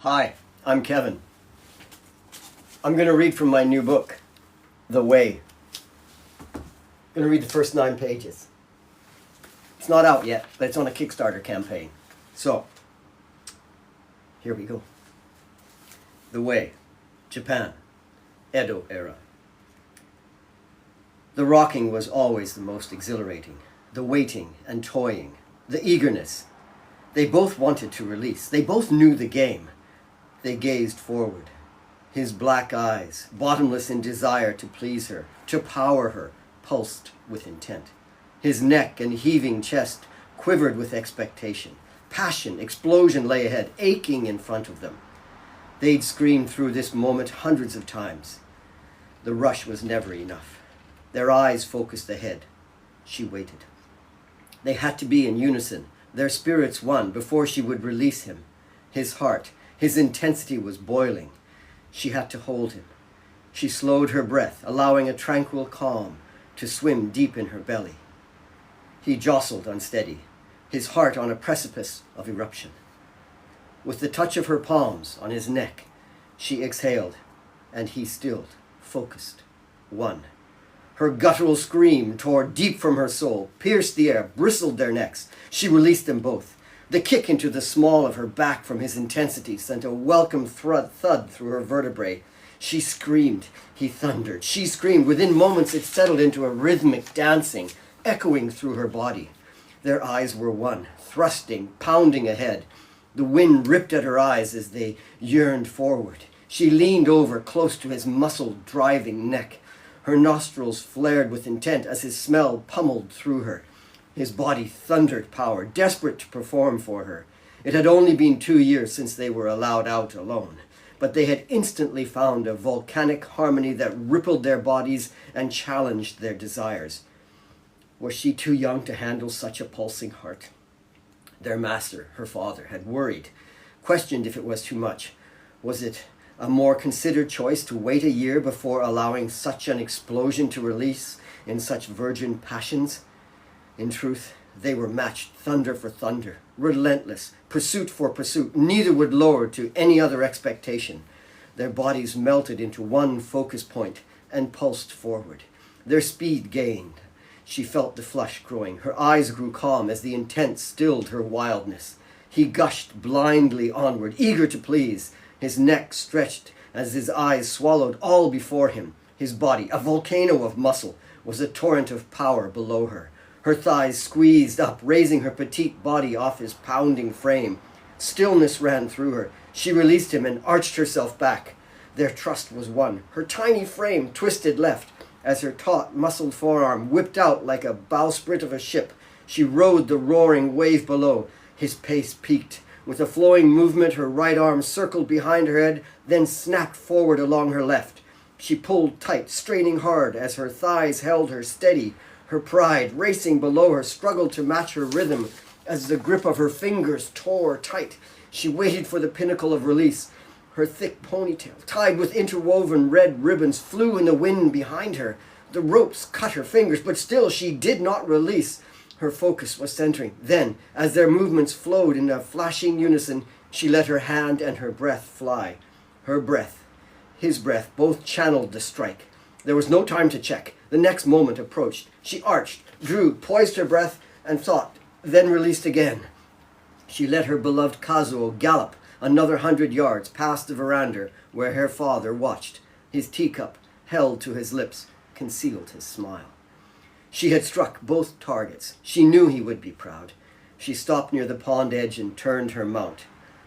Hi, I'm Kevin. I'm going to read from my new book, The Way. I'm going to read the first 9 pages. It's not out yet, but it's on a Kickstarter campaign. So, here we go. The Way, Japan, Edo era. The rocking was always the most exhilarating. The waiting and toying, the eagerness. They both wanted to release. They both knew the game. They gazed forward. His black eyes, bottomless in desire to please her, to power her, pulsed with intent. His neck and heaving chest quivered with expectation. Passion, explosion lay ahead, aching in front of them. They'd screamed through this moment hundreds of times. The rush was never enough. Their eyes focused ahead. She waited. They had to be in unison, their spirits one, before she would release him. His heart, his intensity was boiling. She had to hold him. She slowed her breath, allowing a tranquil calm to swim deep in her belly. He jostled unsteady, his heart on a precipice of eruption. With the touch of her palms on his neck, she exhaled, and he stilled, focused, one. Her guttural scream tore deep from her soul, pierced the air, bristled their necks. She released them both. The kick into the small of her back from his intensity sent a welcome thud through her vertebrae. She screamed. He thundered. She screamed. Within moments it settled into a rhythmic dancing, echoing through her body. Their eyes were one, thrusting, pounding ahead. The wind ripped at her eyes as they yearned forward. She leaned over, close to his muscle-driving neck. Her nostrils flared with intent as his smell pummeled through her. His body thundered power, desperate to perform for her. It had only been 2 years since they were allowed out alone, but they had instantly found a volcanic harmony that rippled their bodies and challenged their desires. Was she too young to handle such a pulsing heart? Their master, her father, had worried, questioned if it was too much. Was it a more considered choice to wait a year before allowing such an explosion to release in such virgin passions? In truth, they were matched thunder for thunder, relentless, pursuit for pursuit. Neither would lower to any other expectation. Their bodies melted into one focus point and pulsed forward. Their speed gained. She felt the flush growing. Her eyes grew calm as the intent stilled her wildness. He gushed blindly onward, eager to please. His neck stretched as his eyes swallowed all before him. His body, a volcano of muscle, was a torrent of power below her. Her thighs squeezed up, raising her petite body off his pounding frame. Stillness ran through her. She released him and arched herself back. Their trust was one. Her tiny frame twisted left as her taut, muscled forearm whipped out like a bowsprit of a ship. She rode the roaring wave below. His pace peaked. With a flowing movement, her right arm circled behind her head, then snapped forward along her left. She pulled tight, straining hard as her thighs held her steady. Her pride, racing below her, struggled to match her rhythm as the grip of her fingers tore tight. She waited for the pinnacle of release. Her thick ponytail, tied with interwoven red ribbons, flew in the wind behind her. The ropes cut her fingers, but still she did not release. Her focus was centering. Then, as their movements flowed in a flashing unison, she let her hand and her breath fly. Her breath, his breath, both channeled the strike. There was no time to check. The next moment approached. She arched, drew, poised her breath, and thought, then released again. She let her beloved Kazuo gallop another 100 yards past the veranda where her father watched. His teacup, held to his lips, concealed his smile. She had struck both targets. She knew he would be proud. She stopped near the pond edge and turned her mount.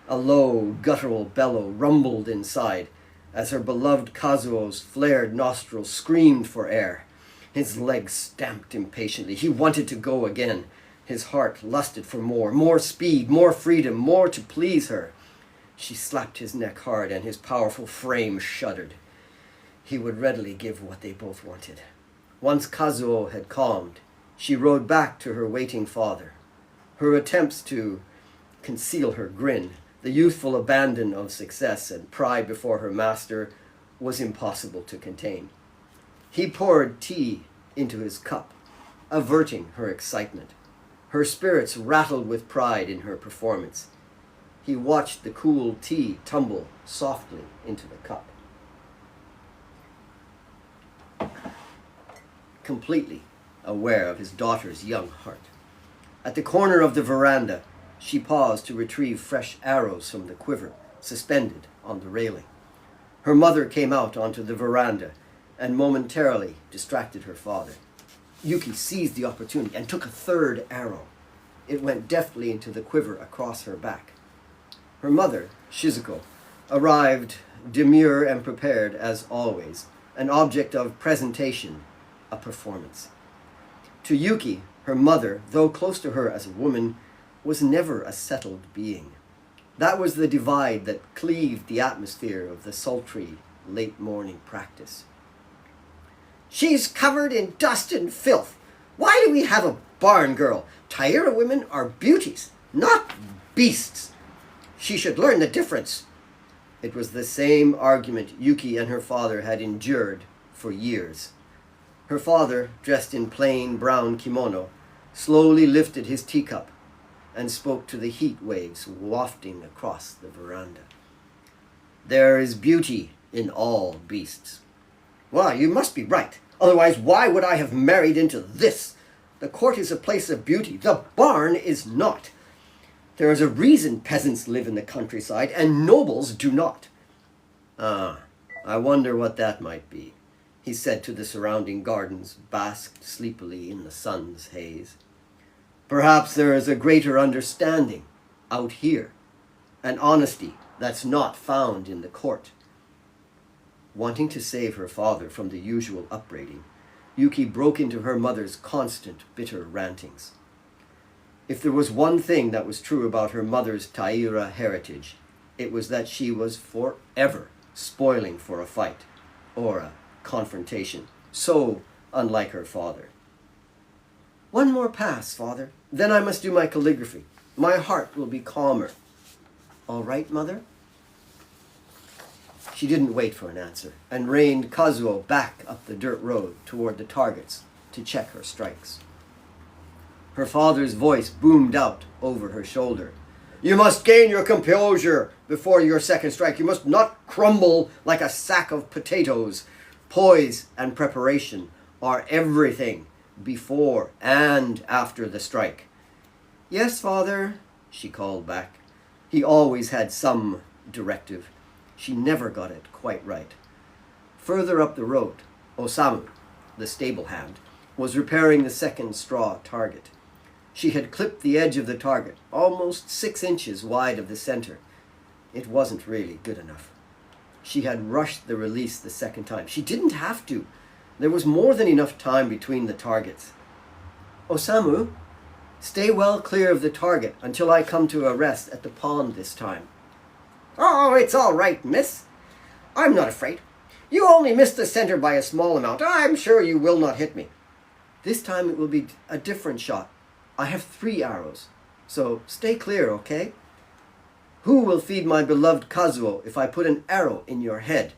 A low, guttural bellow rumbled inside as her beloved Kazuo's flared nostrils screamed for air. His legs stamped impatiently. He wanted to go again. His heart lusted for more speed, more freedom, more to please her. She slapped his neck hard and his powerful frame shuddered. He would readily give what they both wanted. Once Kazuo had calmed, she rode back to her waiting father. Her attempts to conceal her grin, the youthful abandon of success and pride before her master, was impossible to contain. He poured tea into his cup, averting her excitement. Her spirits rattled with pride in her performance. He watched the cool tea tumble softly into the cup. Completely aware of his daughter's young heart. At the corner of the veranda, she paused to retrieve fresh arrows from the quiver suspended on the railing. Her mother came out onto the veranda and momentarily distracted her father. Yuki seized the opportunity and took a third arrow. It went deftly into the quiver across her back. Her mother, Shizuko, arrived demure and prepared as always, an object of presentation, a performance. To Yuki, her mother, though close to her as a woman, was never a settled being. That was the divide that cleaved the atmosphere of the sultry, late morning practice. "She's covered in dust and filth. Why do we have a barn girl? Taira women are beauties, not beasts. She should learn the difference." It was the same argument Yuki and her father had endured for years. Her father, dressed in plain brown kimono, slowly lifted his teacup and spoke to the heat waves wafting across the veranda. "There is beauty in all beasts." "Well, you must be right. Otherwise, why would I have married into this? The court is a place of beauty. The barn is not. There is a reason peasants live in the countryside and nobles do not." "Ah, I wonder what that might be," he said to the surrounding gardens, basked sleepily in the sun's haze. "Perhaps there is a greater understanding out here, an honesty that's not found in the court." Wanting to save her father from the usual upbraiding, Yuki broke into her mother's constant, bitter rantings. If there was one thing that was true about her mother's Taira heritage, it was that she was forever spoiling for a fight or a confrontation, so unlike her father. "One more pass, father. Then I must do my calligraphy. My heart will be calmer." "All right, mother?" She didn't wait for an answer and reined Kazuo back up the dirt road toward the targets to check her strikes. Her father's voice boomed out over her shoulder. "You must gain your composure before your second strike. You must not crumble like a sack of potatoes. Poise and preparation are everything before and after the strike." "Yes, father," she called back. He always had some directive. She never got it quite right. Further up the road, Osamu, the stable hand, was repairing the second straw target. She had clipped the edge of the target, almost 6 inches wide of the center. It wasn't really good enough. She had rushed the release the second time. She didn't have to. There was more than enough time between the targets. "Osamu, stay well clear of the target until I come to a rest at the pond this time." "Oh, it's all right, miss. I'm not afraid. You only missed the center by a small amount. I'm sure you will not hit me." "This time it will be a different shot. I have 3 arrows. So stay clear, okay? Who will feed my beloved Kazuo if I put an arrow in your head?"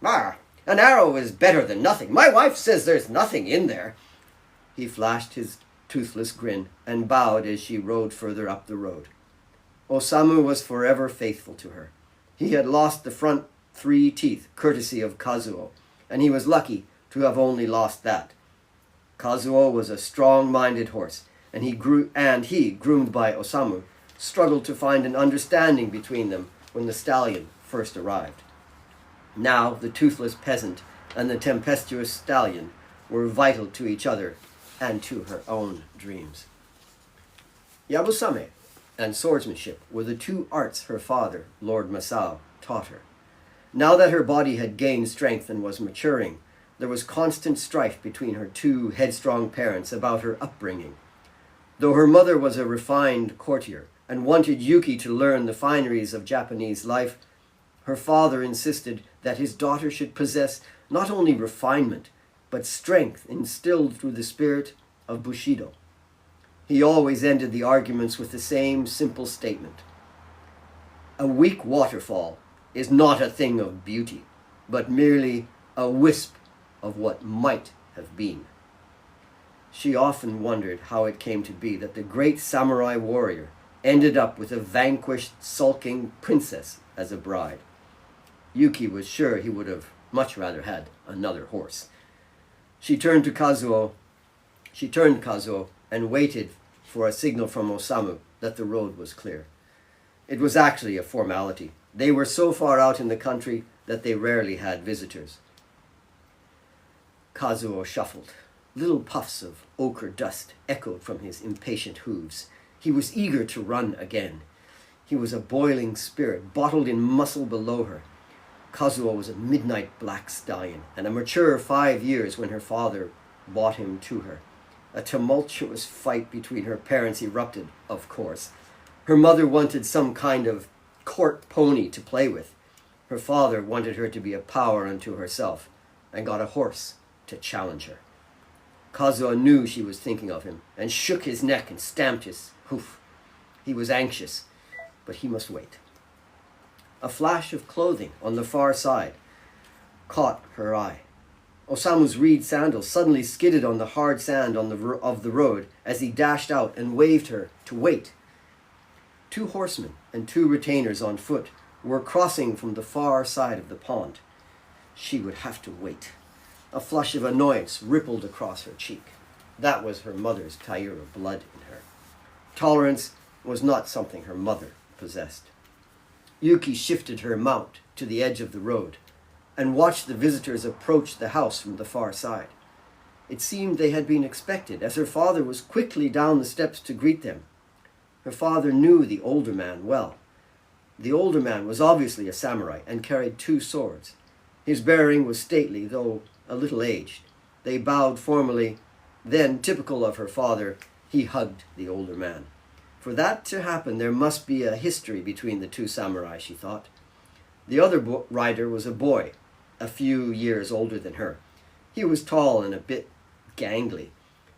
"Ah, an arrow is better than nothing. My wife says there's nothing in there." He flashed his toothless grin and bowed as she rode further up the road. Osamu was forever faithful to her. He had lost the front 3 teeth courtesy of Kazuo, and he was lucky to have only lost that. Kazuo was a strong-minded horse, and he, groomed by Osamu, struggled to find an understanding between them when the stallion first arrived. Now the toothless peasant and the tempestuous stallion were vital to each other and to her own dreams. Yabusame and swordsmanship were the 2 arts her father, Lord Masao, taught her. Now that her body had gained strength and was maturing, there was constant strife between her 2 headstrong parents about her upbringing. Though her mother was a refined courtier and wanted Yuki to learn the fineries of Japanese life, her father insisted that his daughter should possess not only refinement, but strength instilled through the spirit of Bushido. He always ended the arguments with the same simple statement: "A weak waterfall is not a thing of beauty, but merely a wisp of what might have been." She often wondered how it came to be that the great samurai warrior, ended up with a vanquished, sulking princess as a bride. Yuki was sure he would have much rather had another horse. She turned Kazuo and waited for a signal from Osamu that the road was clear. It was actually a formality. They were so far out in the country that they rarely had visitors. Kazuo shuffled. Little puffs of ochre dust echoed from his impatient hooves. He was eager to run again. He was a boiling spirit, bottled in muscle below her. Kazuo was a midnight black stallion, and a mature 5 years when her father brought him to her. A tumultuous fight between her parents erupted, of course. Her mother wanted some kind of court pony to play with. Her father wanted her to be a power unto herself, and got a horse to challenge her. Kazuo knew she was thinking of him, and shook his neck and stamped his hoof. He was anxious, but he must wait. A flash of clothing on the far side caught her eye. Osamu's reed sandals suddenly skidded on the hard sand of the road as he dashed out and waved her to wait. 2 horsemen and 2 retainers on foot were crossing from the far side of the pond. She would have to wait. A flush of annoyance rippled across her cheek. That was her mother's Taira blood in her. Tolerance was not something her mother possessed. Yuki shifted her mount to the edge of the road and watched the visitors approach the house from the far side. It seemed they had been expected, as her father was quickly down the steps to greet them. Her father knew the older man well. The older man was obviously a samurai and carried 2 swords. His bearing was stately, though a little aged. They bowed formally. Then, typical of her father, he hugged the older man. For that to happen, there must be a history between the 2 samurai, she thought. The other rider was a boy, a few years older than her. He was tall and a bit gangly.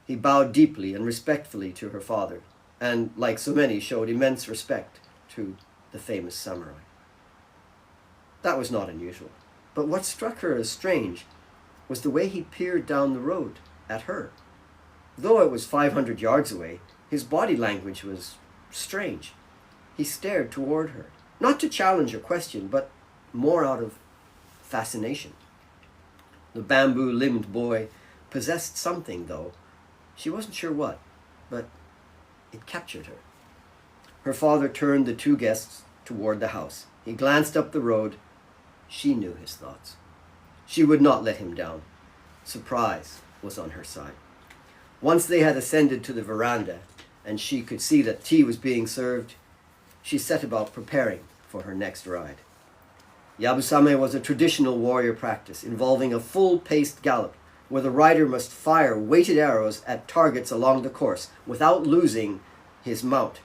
He bowed deeply and respectfully to her father, and, like so many, showed immense respect to the famous samurai. That was not unusual. But what struck her as strange was the way he peered down the road at her. Though it was 500 yards away, his body language was strange. He stared toward her, not to challenge or question, but more out of fascination. The bamboo-limbed boy possessed something, though. She wasn't sure what, but it captured her. Her father turned the 2 guests toward the house. He glanced up the road. She knew his thoughts. She would not let him down. Surprise was on her side. Once they had ascended to the veranda, and she could see that tea was being served, she set about preparing for her next ride. Yabusame was a traditional warrior practice involving a full-paced gallop, where the rider must fire weighted arrows at targets along the course without losing his mount.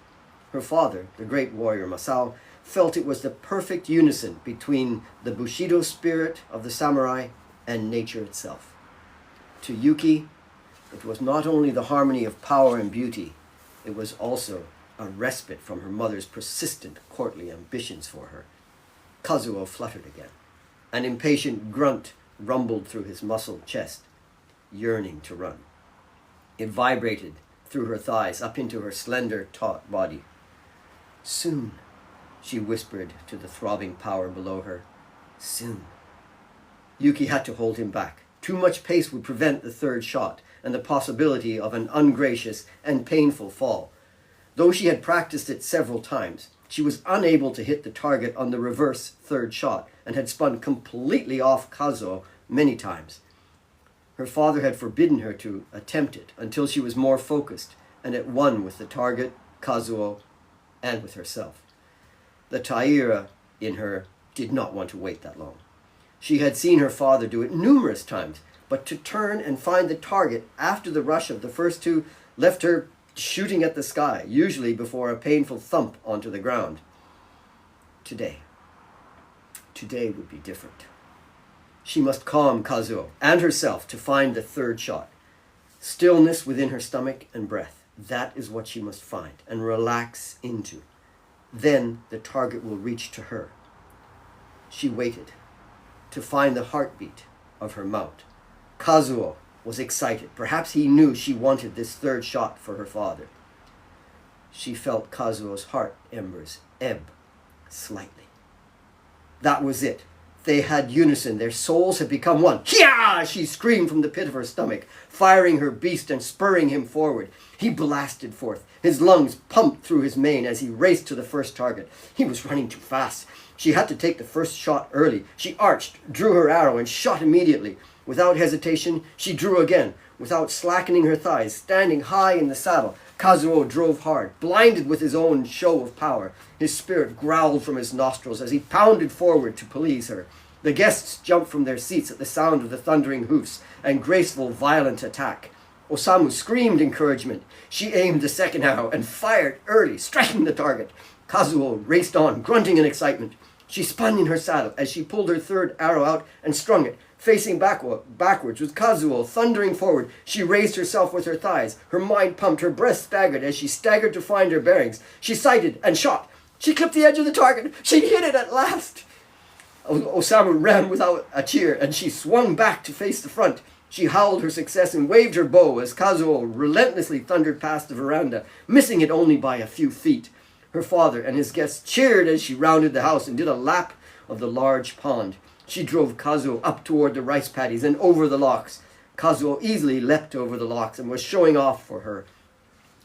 Her father, the great warrior Masao, felt it was the perfect unison between the Bushido spirit of the samurai and nature itself. To Yuki, it was not only the harmony of power and beauty, it was also a respite from her mother's persistent courtly ambitions for her. Kazuo fluttered again. An impatient grunt rumbled through his muscled chest, yearning to run. It vibrated through her thighs up into her slender, taut body. Soon, she whispered to the throbbing power below her. Soon. Yuki had to hold him back. Too much pace would prevent the 3rd shot and the possibility of an ungracious and painful fall. Though she had practiced it several times, she was unable to hit the target on the reverse 3rd shot and had spun completely off Kazuo many times. Her father had forbidden her to attempt it until she was more focused and at one with the target, Kazuo, and with herself. The Taira in her did not want to wait that long. She had seen her father do it numerous times, but to turn and find the target after the rush of the first 2 left her shooting at the sky, usually before a painful thump onto the ground. Today would be different. She must calm Kazuo and herself to find the 3rd shot. Stillness within her stomach and breath. That is what she must find and relax into. Then the target will reach to her. She waited to find the heartbeat of her mount. Kazuo was excited. Perhaps he knew she wanted this 3rd shot for her father. She felt Kazuo's heart embers ebb slightly. That was it. They had unison. Their souls had become one. Hia! She screamed from the pit of her stomach, firing her beast and spurring him forward. He blasted forth. His lungs pumped through his mane as he raced to the first target. He was running too fast. She had to take the first shot early. She arched, drew her arrow, and shot immediately. Without hesitation, she drew again. Without slackening her thighs, standing high in the saddle, Kazuo drove hard, blinded with his own show of power. His spirit growled from his nostrils as he pounded forward to please her. The guests jumped from their seats at the sound of the thundering hoofs and graceful, violent attack. Osamu screamed encouragement. She aimed the second arrow and fired early, striking the target. Kazuo raced on, grunting in excitement. She spun in her saddle as she pulled her third arrow out and strung it. Facing backwards, with Kazuo thundering forward, she raised herself with her thighs. Her mind pumped, her breath staggered as she staggered to find her bearings. She sighted and shot. She clipped the edge of the target. She'd hit it at last. Osamu ran without a cheer, and she swung back to face the front. She howled her success and waved her bow as Kazuo relentlessly thundered past the veranda, missing it only by a few feet. Her father and his guests cheered as she rounded the house and did a lap of the large pond. She drove Kazuo up toward the rice paddies and over the locks. Kazuo easily leapt over the locks and was showing off for her.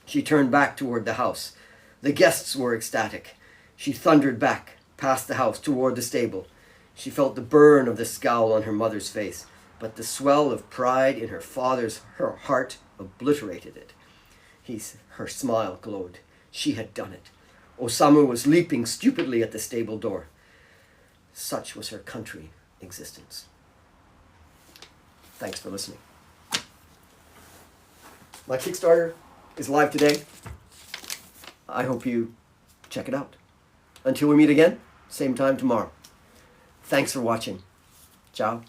She turned back toward the house. The guests were ecstatic. She thundered back, past the house, toward the stable. She felt the burn of the scowl on her mother's face, but the swell of pride in her heart obliterated it. Her smile glowed. She had done it. Osamu was leaping stupidly at the stable door. Such was her country existence. Thanks for listening. My Kickstarter is live today. I hope you check it out. Until we meet again, same time tomorrow. Thanks for watching. Ciao.